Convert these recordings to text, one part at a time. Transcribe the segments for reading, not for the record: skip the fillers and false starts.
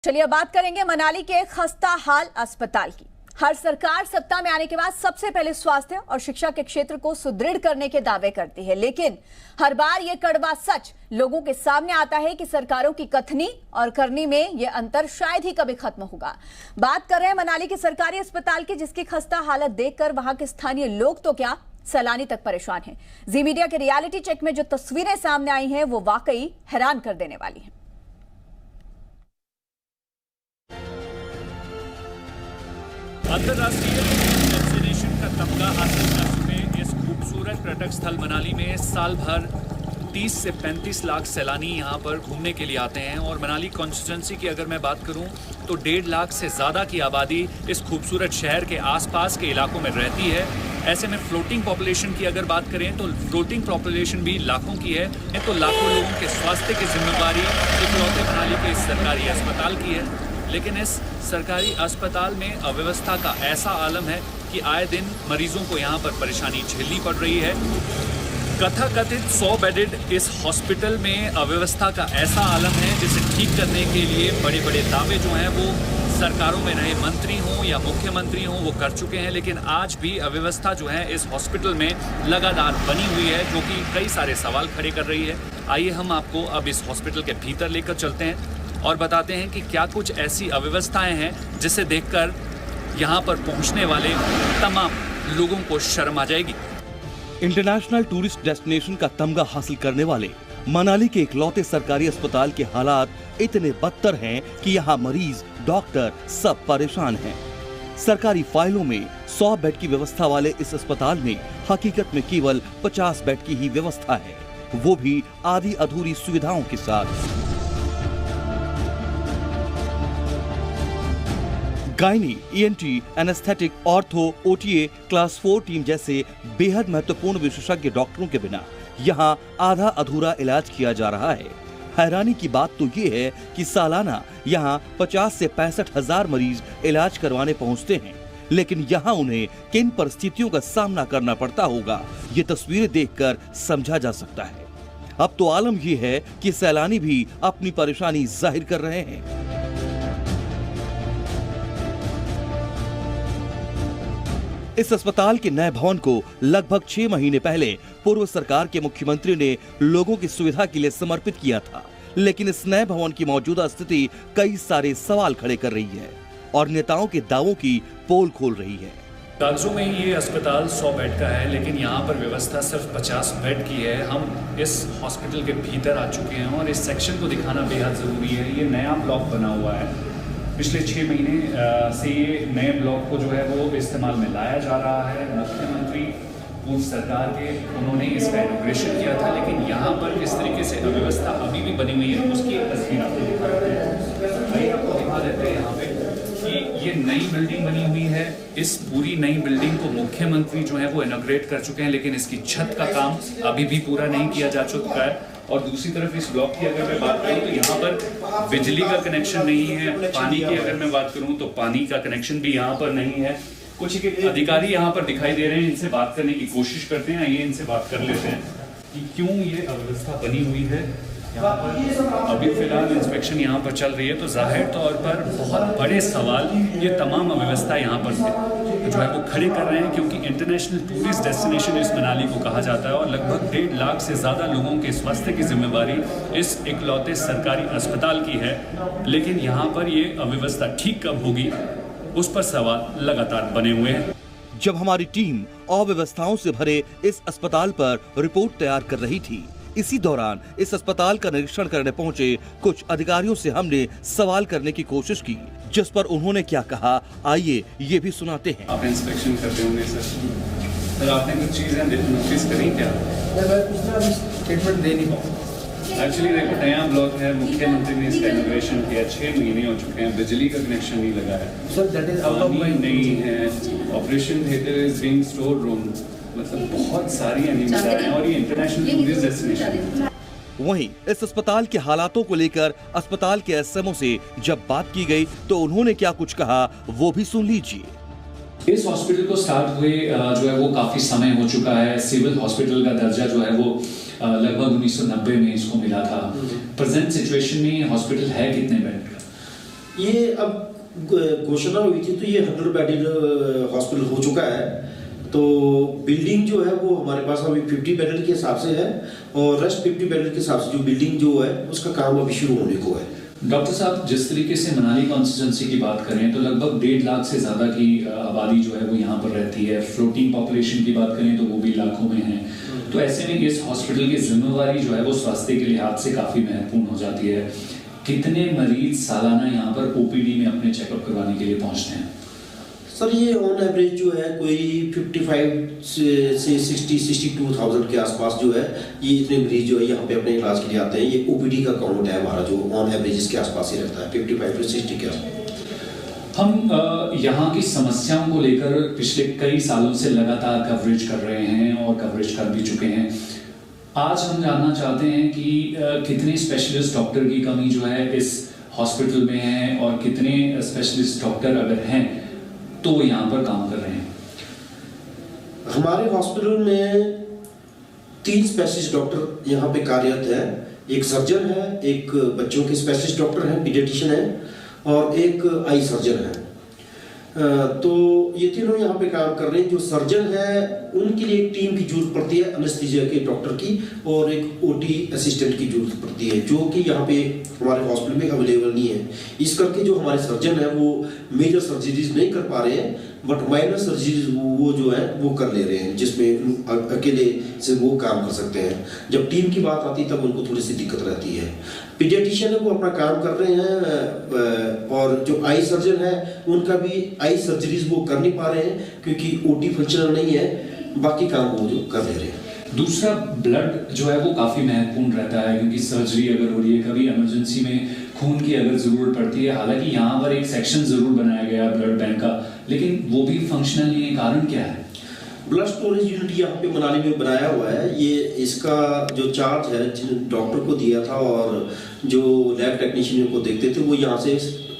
चलिए अब बात करेंगे मनाली के खस्ता हाल अस्पताल की। हर सरकार सत्ता में आने के बाद सबसे पहले स्वास्थ्य और शिक्षा के क्षेत्र को सुदृढ़ करने के दावे करती है, लेकिन हर बार ये कड़वा सच लोगों के सामने आता है कि सरकारों की कथनी और करनी में ये अंतर शायद ही कभी खत्म होगा। बात कर रहे हैं मनाली के सरकारी अस्पताल की, जिसकी खस्ता हालत देखकर वहां के स्थानीय लोग तो क्या, सैलानी तक परेशान हैं। जी मीडिया के रियलिटी चेक में जो तस्वीरें सामने आई हैं वो वाकई हैरान कर देने वाली हैं। अंतर्राष्ट्रीय डेस्टिनेशन का तमगा हासिल कर चुके इस खूबसूरत पर्यटक स्थल मनाली में साल भर 30 से 35 लाख सैलानी यहाँ पर घूमने के लिए आते हैं। और मनाली कॉन्स्टिट्यूंसी की अगर मैं बात करूँ तो 1.5 लाख से ज़्यादा की आबादी इस खूबसूरत शहर के आसपास के इलाकों में रहती है। ऐसे में फ्लोटिंग पॉपुलेशन की अगर बात करें तो फ्लोटिंग पॉपुलेशन भी लाखों की है, तो लाखों लोगों के स्वास्थ्य की जिम्मेदारी इकलौते मनाली के इस सरकारी अस्पताल की है। लेकिन इस सरकारी अस्पताल में अव्यवस्था का ऐसा आलम है कि आए दिन मरीजों को यहाँ पर परेशानी झेलनी पड़ रही है। कथाकथित 100 बेडेड इस हॉस्पिटल में अव्यवस्था का ऐसा आलम है जिसे ठीक करने के लिए बड़े बड़े दावे जो हैं वो सरकारों में रहे मंत्री हों या मुख्यमंत्री हों वो कर चुके हैं, लेकिन आज भी अव्यवस्था जो है इस हॉस्पिटल में लगातार बनी हुई है, जो कि कई सारे सवाल खड़े कर रही है। आइए हम आपको अब इस हॉस्पिटल के भीतर लेकर चलते हैं और बताते हैं कि क्या कुछ ऐसी अव्यवस्थाएं हैं जिसे देखकर यहाँ पर पहुँचने वाले तमाम लोगों को शर्म आ जाएगी। इंटरनेशनल टूरिस्ट डेस्टिनेशन का तमगा हासिल करने वाले मनाली के इकलौते सरकारी अस्पताल के हालात इतने बदतर हैं कि यहाँ मरीज, डॉक्टर सब परेशान हैं। सरकारी फाइलों में 100 बेड की व्यवस्था वाले इस अस्पताल में हकीकत में केवल 50 बेड की ही व्यवस्था है, वो भी आधी अधूरी सुविधाओं के साथ। Gynae, ENT, anaesthetic, ortho, OTA, class 4 team जैसे बेहद महत्वपूर्ण विशेषज्ञ डॉक्टरों के बिना यहाँ आधा अधूरा इलाज किया जा रहा है। हैरानी की बात तो ये है कि सालाना यहाँ 50 से 65 हजार मरीज इलाज करवाने पहुँचते हैं, लेकिन यहाँ उन्हें किन परिस्थितियों का सामना करना पड़ता होगा ये तस्वीरें देखकर समझा जा सकता है। अब तो आलम ये है कि सैलानी भी अपनी परेशानी जाहिर कर रहे हैं। इस अस्पताल के नए भवन को लगभग 6 महीने पहले पूर्व सरकार के मुख्यमंत्री ने लोगों की सुविधा के लिए समर्पित किया था, लेकिन इस नए भवन की मौजूदा स्थिति कई सारे सवाल खड़े कर रही है और नेताओं के दावों की पोल खोल रही है। कागजों में ये अस्पताल 100 बेड का है, लेकिन यहाँ पर व्यवस्था सिर्फ 50 बेड की है। हम इस हॉस्पिटल के भीतर आ चुके हैं और इस सेक्शन को दिखाना बेहद ज़रूरी है। ये नया ब्लॉक बना हुआ है, पिछले 6 महीने से ये नए ब्लॉक को जो है वो इस्तेमाल में लाया जा रहा है। मुख्यमंत्री पूर्व सरकार के उन्होंने इसका इनॉग्रेशन किया था, लेकिन यहाँ पर किस तरीके से अव्यवस्था अभी भी बनी हुई है उसकी एक तस्वीर आपको दिखा देते हैं। आपको दिखा देते हैं यहाँ पे कि ये नई बिल्डिंग बनी हुई है। इस पूरी नई बिल्डिंग को मुख्यमंत्री जो है वो इनॉग्रेट कर चुके हैं, लेकिन इसकी छत का काम अभी भी पूरा नहीं किया जा चुका है। और दूसरी तरफ इस ब्लॉक की अगर मैं बात करूं तो यहाँ पर बिजली का कनेक्शन नहीं है। पानी की अगर मैं बात करूं तो पानी का कनेक्शन भी यहाँ पर नहीं है। कुछ अधिकारी यहाँ पर दिखाई दे रहे हैं, इनसे बात करने की कोशिश करते हैं। ये इनसे बात कर लेते हैं कि क्यों ये अव्यवस्था बनी हुई है यहाँ पर। अभी फिलहाल इंस्पेक्शन यहाँ पर चल रही है, तो जाहिर तौर पर बहुत बड़े सवाल ये तमाम अव्यवस्था यहाँ पर जो है वो खड़े कर रहे हैं, क्योंकि इंटरनेशनल टूरिस्ट डेस्टिनेशन इस मनाली को कहा जाता है और लगभग 1.5 लाख से ज़्यादा लोगों के स्वास्थ्य की जिम्मेदारी इस इकलौते सरकारी अस्पताल की है। लेकिन यहाँ पर ये अव्यवस्था ठीक कब होगी उस पर सवाल लगातार बने हुए हैं। जब हमारी टीम अव्यवस्थाओं से भरे इस अस्पताल पर रिपोर्ट तैयार कर रही थी, इसी दौरान इस अस्पताल का निरीक्षण करने पहुंचे कुछ अधिकारियों से हमने सवाल करने की कोशिश की, जिस पर उन्होंने क्या कहा आइए ये भी सुनाते हैं। आप इंस्पेक्शन करते होंगे सर, आपने कुछ चीजें नोटिस करी क्या? मैं स्टेटमेंट दे नहीं पाऊँ। एक्चुअली देखो, नया ब्लॉक है, मुख्यमंत्री ने इसका इनॉग्रेशन किया, 6 महीने हो चुके हैं, बिजली का कनेक्शन नहीं लगा है, sir that is out of my नहीं है, operation theatre is being store room, मतलब बहुत सारी अनियमितताएं हैं और ये इंटरनेशनल टूरिस्ट डेस्टिनेशन। वहीं इस अस्पताल के हालातों को लेकर अस्पताल के एसएमओ से जब बात की गई तो उन्होंने क्या कुछ कहा वो भी सुन लीजिए। इस हॉस्पिटल को स्टार्ट हुए जो है वो काफी समय हो चुका है। सिविल हॉस्पिटल का दर्जा जो है वो लगभग 1990 में इसको मिला था। प्रेजेंट सिचुएशन में हॉस्पिटल है कितने बेड का? ये अब घोषणा हुई थी तो ये 100 बेडेड हॉस्पिटल हो चुका है। तो बिल्डिंग जो है वो हमारे पास अभी 50 बेडेड के हिसाब से है और रेस्ट 50 बेडेड के हिसाब से जो बिल्डिंग जो है उसका काम अभी शुरू होने को है। डॉक्टर साहब, जिस तरीके से मनाली कॉन्स्टिट्यूंसी की बात करें तो लगभग 1.5 लाख से ज़्यादा की आबादी जो है वो यहाँ पर रहती है। फ्लोटिंग पॉपुलेशन की बात करें तो वो भी लाखों में है। तो ऐसे में इस हॉस्पिटल की जिम्मेवारी जो है वो स्वास्थ्य के लिहाज से काफ़ी महत्वपूर्ण हो जाती है। कितने मरीज सालाना यहाँ पर ओपीडी में अपने चेकअप करवाने के लिए पहुँचते हैं? सर ये ऑन एवरेज जो है कोई 55 से 62,000 के आसपास जो है ये इतने मरीज जो है यहाँ पे अपने इलाज के लिए आते हैं। ये ओपीडी का काउंट है हमारा जो ऑन एवरेज इसके आसपास ही रहता है 55 से 60 के आसपास। हम यहाँ की समस्याओं को लेकर पिछले कई सालों से लगातार कवरेज कर रहे हैं और कवरेज कर भी चुके हैं। आज हम जानना चाहते हैं कि कितने स्पेशलिस्ट डॉक्टर की कमी जो है इस हॉस्पिटल में है और कितने स्पेशलिस्ट डॉक्टर अगर हैं तो वो यहाँ पर काम कर रहे हैं। हमारे हॉस्पिटल में 3 स्पेशलिस्ट डॉक्टर यहाँ पे कार्यरत है। एक सर्जन है, एक बच्चों के स्पेशलिस्ट डॉक्टर हैं, पीडियाट्रिशियन है और एक आई सर्जन है। तो ये तीनों यहाँ पे काम कर रहे हैं। जो सर्जन है उनके लिए एक टीम की जरूरत पड़ती है एनेस्थीसिया के डॉक्टर की और एक ओटी असिस्टेंट की जरूरत पड़ती है जो कि यहाँ पे हमारे हॉस्पिटल में अवेलेबल नहीं है। इस करके जो हमारे सर्जन है वो मेजर सर्जरीज नहीं कर पा रहे हैं बट माइनर सर्जरीज वो जो है वो कर ले रहे हैं जिसमें अकेले से वो काम कर सकते हैं। जब टीम की बात आती है तब उनको थोड़ी सी दिक्कत रहती है। पीडियाट्रिशियन है वो अपना काम कर रहे हैं और जो आई सर्जन है उनका भी आई सर्जरीज वो कर नहीं पा रहे हैं क्योंकि ओटी फंक्शनल नहीं है, बाकी काम वो जो कर ले रहे हैं। दूसरा, ब्लड जो है वो काफ़ी महत्वपूर्ण रहता है क्योंकि सर्जरी अगर हो रही है, कभी इमरजेंसी में खून की अगर ज़रूरत पड़ती है। हालांकि यहाँ पर एक सेक्शन ज़रूर बनाया गया है ब्लड बैंक का, लेकिन वो भी फंक्शनल नहीं है। कारण क्या है? ब्लड स्टोरेज यूनिट यहाँ पे मनाली में बनाया हुआ है। ये इसका जो चार्ज है जिन डॉक्टर को दिया था और जो लैब टेक्नीशियन को देखते थे वो यहाँ से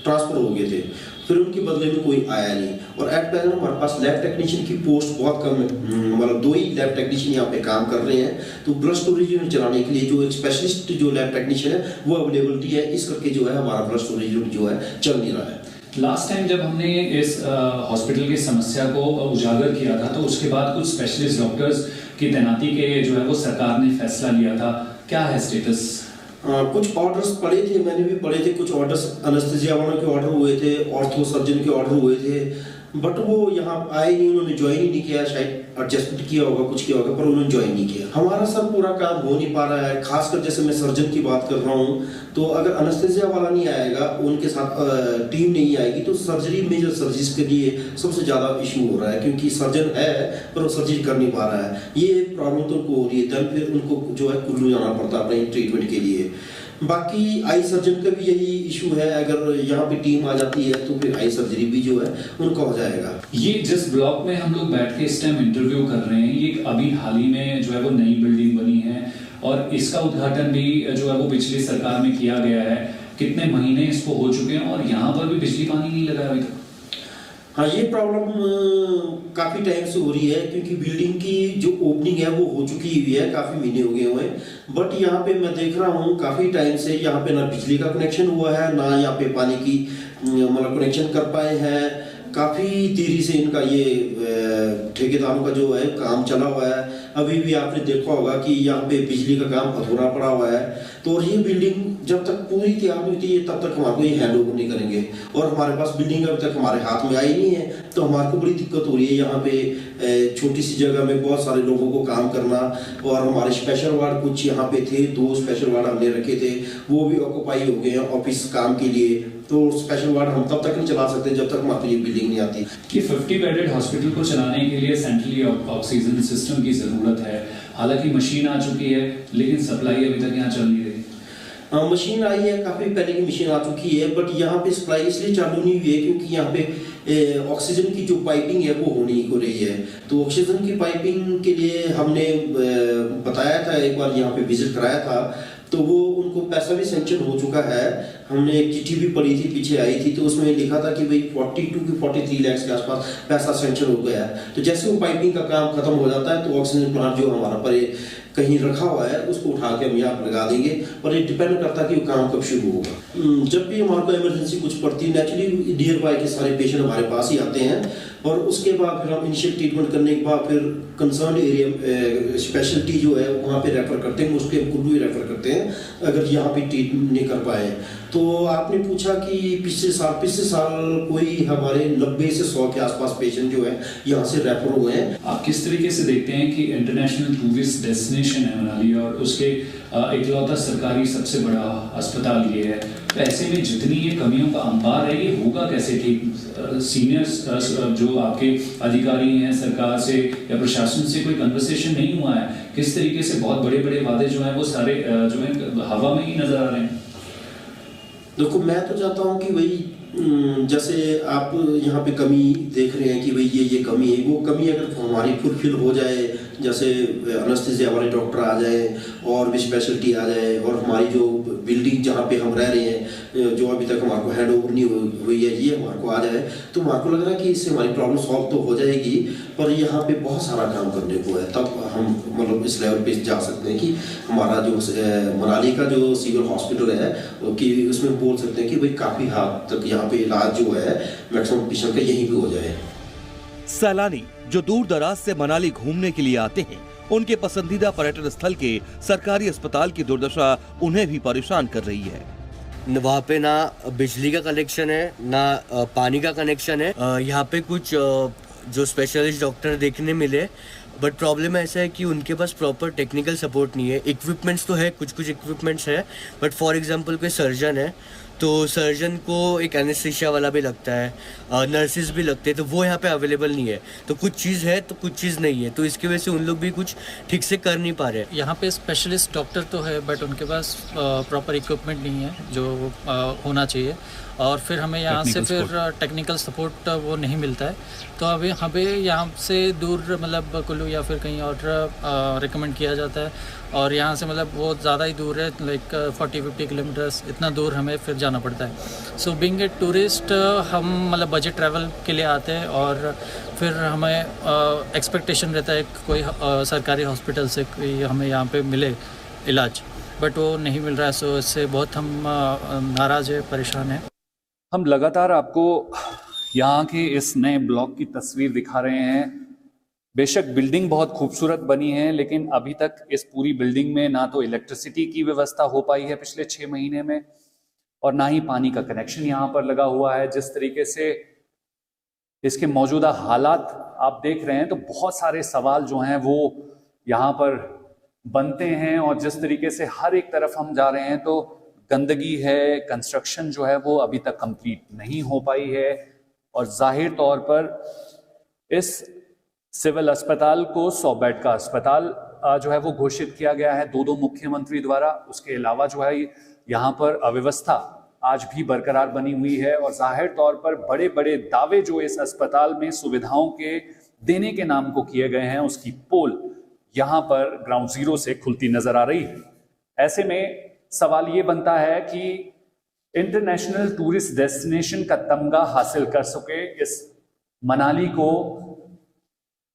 ट्रांसफर हो गए थे, फिर उनके बदले में कोई आया नहीं। और एट प्रेजेंट हमारे पास लैब टेक्नीशियन की पोस्ट बहुत कम है, मतलब 2 ही लैब टेक्नीशियन यहाँ पे काम कर रहे हैं। तो ब्लड स्टोरेज यूनिट चलाने के लिए जो एक स्पेशलिस्ट जो लैब टेक्नीशियन है वो अवेलेबिलिटी है, इस करके जो है हमारा ब्लड स्टोरेज यूनिट जो है चल नहीं रहा है। लास्ट टाइम जब हमने इस हॉस्पिटल की समस्या को उजागर किया था तो उसके बाद कुछ स्पेशलिस्ट डॉक्टर्स की तैनाती के जो है वो सरकार ने फैसला लिया था। क्या है स्टेटस? कुछ ऑर्डर्स पड़े थे, मैंने भी पढ़े थे। कुछ ऑर्डर्स एनेस्थीसिया वालों के ऑर्डर हुए थे, ऑर्थो सर्जन के ऑर्डर हुए थे, बट वो यहाँ आए नहीं, उन्होंने ज्वाइन ही नहीं किया। शायद एडजस्टमेंट किया होगा, कुछ किया होगा, पर उन्होंने ज्वाइन नहीं किया। हमारा सर पूरा काम हो नहीं पा रहा है। खासकर जैसे मैं सर्जन की बात कर रहा हूँ तो अगर एनेस्थीसिया वाला नहीं आएगा, उनके साथ टीम नहीं आएगी तो सर्जरी मेजर सर्जरीज के लिए सबसे ज़्यादा इशू हो रहा है क्योंकि सर्जन है पर वो सर्जरी कर नहीं पा रहा है। ये प्रॉब्लम तो उनको हो रही है, देन फिर उनको जो है कुल्लू जाना पड़ता है अपने ट्रीटमेंट के लिए। बाकी आई सर्जन का भी यही इशू है, अगर यहाँ पे टीम आ जाती है तो फिर आई सर्जरी भी जो है उनका हो जाएगा। ये जिस ब्लॉक में हम लोग बैठ के इस टाइम इंटरव्यू कर रहे हैं, ये अभी हाल ही में जो है वो नई बिल्डिंग बनी है और इसका उद्घाटन भी जो है वो पिछली सरकार में किया गया है। कितने महीने इसको हो चुके हैं और यहाँ पर भी बिजली पानी नहीं लगा अभी तक। हाँ, ये प्रॉब्लम काफ़ी टाइम से हो रही है क्योंकि बिल्डिंग की जो ओपनिंग है वो हो चुकी हुई है, काफ़ी महीने हो गए हुए हैं, बट यहाँ पे मैं देख रहा हूँ काफ़ी टाइम से यहाँ पे ना बिजली का कनेक्शन हुआ है ना यहाँ पे पानी की मतलब कनेक्शन कर पाए हैं। काफ़ी देरी से इनका ये ठेकेदारों का जो है काम चला हुआ है। अभी भी आपने देखा होगा कि यहाँ पे बिजली का काम अधूरा पड़ा हुआ है। तो और ये बिल्डिंग जब तक पूरी तैयार नहीं होती है तब तक हमारे को ये हैंड ओवर नहीं करेंगे और हमारे पास बिल्डिंग अभी तक हमारे हाथ में आई नहीं है, तो हमारे को बड़ी दिक्कत हो रही है यहाँ पे छोटी सी जगह में बहुत सारे लोगों को काम करना। और हमारे स्पेशल वार्ड कुछ यहाँ पे थे, 2 स्पेशल वार्ड हमने रखे थे, वो भी ऑक्यूपाई हो गए हैं ऑफिस काम के लिए। तो स्पेशल वार्ड हम तब तक नहीं चला सकते जब तक हमारे ये बिल्डिंग नहीं आती। कि 50 बेडेड हॉस्पिटल को चलाने के लिए सेंट्रली ऑक्सीजन सिस्टम की जरूरत है। हालांकि मशीन आ चुकी है लेकिन सप्लाई अभी तक यहाँ चल नहीं रही। मशीन आई है, काफ़ी पहले की मशीन आ चुकी है, बट यहाँ पे सप्लाई इसलिए चालू नहीं हुई है क्योंकि यहाँ पे ऑक्सीजन की जो पाइपिंग है वो होनी हो रही है। तो ऑक्सीजन की पाइपिंग के लिए हमने बताया था, एक बार यहाँ पे विजिट कराया था, तो वो उनको पैसा भी सेंक्शन हो चुका है। हमने एक चिट्ठी भी पढ़ी थी, पीछे आई थी, तो उसमें लिखा था कि भाई 42 की 43 लाख के आसपास पैसा सेंक्शन हो गया है। तो जैसे वो पाइपिंग का काम खत्म हो जाता है तो ऑक्सीजन प्लांट जो हमारा पर कहीं रखा हुआ है उसको उठा के हम यहाँ लगा देंगे, और ये डिपेंड करता है कि वो काम कब शुरू होगा। जब भी हमारे को इमरजेंसी कुछ पड़ती है, नेचुरली नियर बाय के सारे पेशेंट हमारे पास ही आते हैं, और उसके बाद फिर हम इनिशियल ट्रीटमेंट करने के बाद फिर कंसर्न एरिया स्पेशलिटी जो है वहाँ पे रेफर करते हैं, उसके कुल्लू ही रेफर करते हैं अगर यहाँ पे ट्रीटमेंट नहीं कर पाए। तो आपने पूछा कि पिछले साल कोई हमारे 90 से 100 के आसपास पेशेंट जो है यहाँ से रेफर हुए हैं। आप किस तरीके से देखते हैं कि इंटरनेशनल टूरिस्ट डेस्टिनेशन है मनाली, और उसके इकलौता सरकारी सबसे बड़ा अस्पताल ये है, तो ऐसे में जितनी ये कमियों का अंबार है ये होगा कैसे कि सीनियर्स जो आपके अधिकारी हैं सरकार से या प्रशासन से कोई कन्वर्सेशन नहीं हुआ है? किस तरीके से बहुत बड़े बड़े वादे जो हैं वो सारे जो है हवा में ही नजर आ रहे हैं? देखो, मैं तो चाहता हूँ कि भाई जैसे आप यहाँ पे कमी देख रहे हैं कि भाई ये कमी है, वो कमी अगर हमारी फुलफिल हो जाए, जैसे एनेस्थीसिया वाले डॉक्टर आ जाए और भी स्पेशलिटी आ जाए, और हमारी जो बिल्डिंग जहाँ पे हम रह रहे हैं जो अभी तक हमारे को हैंड ओवर नहीं हुई है ये हमारे को आ जाए, तो हमारे को लग रहा है कि इससे हमारी प्रॉब्लम सॉल्व तो हो जाएगी, पर यहाँ पे बहुत सारा काम करने को है। तब हम मतलब इस लेवल पे जा सकते हैं कि हमारा जो मनाली का जो सिविल हॉस्पिटल है कि उसमें बोल सकते हैं कि भाई काफ़ी हद तक यहाँ पे इलाज जो है मैक्सिमम पेशेंट का यहीं पे हो जाए। सैलानी जो दूर दराज से मनाली घूमने के लिए आते हैं, उनके पसंदीदा पर्यटन स्थल के सरकारी अस्पताल की दुर्दशा उन्हें भी परेशान कर रही है। वहाँ पे ना बिजली का कनेक्शन है ना पानी का कनेक्शन है। यहाँ पे कुछ जो स्पेशलिस्ट डॉक्टर देखने मिले, बट प्रॉब्लम ऐसा है कि उनके पास प्रॉपर टेक्निकल सपोर्ट नहीं है। इक्विपमेंट्स तो है, कुछ इक्विपमेंट्स है, बट फॉर एग्जांपल कोई सर्जन है तो सर्जन को एक एनेस्थीसिया वाला भी लगता है, नर्सिस भी लगते हैं, तो वो यहाँ पे अवेलेबल नहीं है। तो कुछ चीज़ है तो कुछ चीज़ नहीं है, तो इसकी वजह से उन लोग भी कुछ ठीक से कर नहीं पा रहे। यहाँ पे स्पेशलिस्ट डॉक्टर तो है, बट उनके पास प्रॉपर इक्विपमेंट नहीं है जो होना चाहिए, और फिर हमें यहाँ से फिर टेक्निकल सपोर्ट वो नहीं मिलता है। तो अभी हमें यहाँ से दूर मतलब कुल्लू या फिर कहीं और रिकमेंड किया जाता है, और यहाँ से मतलब बहुत ज़्यादा ही दूर है, लाइक 40-50 किलोमीटर्स इतना दूर हमें फिर जाना पड़ता है। सो बीइंग ए टूरिस्ट हम मतलब बजट ट्रैवल के लिए आते हैं, और फिर हमें एक्सपेक्टेशन रहता है कोई सरकारी हॉस्पिटल से कोई हमें यहाँ पे मिले इलाज, बट वो नहीं मिल रहा है। सो इससे बहुत हम नाराज़ है, परेशान हैं। हम लगातार आपको यहाँ के इस नए ब्लॉक की तस्वीर दिखा रहे हैं। बेशक बिल्डिंग बहुत खूबसूरत बनी है, लेकिन अभी तक इस पूरी बिल्डिंग में ना तो इलेक्ट्रिसिटी की व्यवस्था हो पाई है पिछले 6 महीने में, और ना ही पानी का कनेक्शन यहाँ पर लगा हुआ है। जिस तरीके से इसके मौजूदा हालात आप देख रहे हैं, तो बहुत सारे सवाल जो हैं वो यहाँ पर बनते हैं, और जिस तरीके से हर एक तरफ हम जा रहे हैं तो गंदगी है, कंस्ट्रक्शन जो है वो अभी तक कंप्लीट नहीं हो पाई है, और जाहिर तौर पर इस सिविल अस्पताल को 100 बेड का अस्पताल जो है वो घोषित किया गया है 2 मुख्यमंत्री द्वारा। उसके अलावा जो है यहाँ पर अव्यवस्था आज भी बरकरार बनी हुई है, और जाहिर तौर पर बड़े बड़े दावे जो इस अस्पताल में सुविधाओं के देने के नाम को किए गए हैं, उसकी पोल यहाँ पर ग्राउंड जीरो से खुलती नजर आ रही है। ऐसे में सवाल ये बनता है कि इंटरनेशनल टूरिस्ट डेस्टिनेशन का तमगा हासिल कर सके इस मनाली को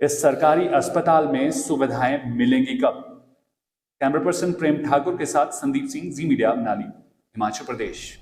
इस सरकारी अस्पताल में सुविधाएं मिलेंगी कब? कैमरा पर्सन प्रेम ठाकुर के साथ संदीप सिंह, जी मीडिया, मनाली, हिमाचल प्रदेश।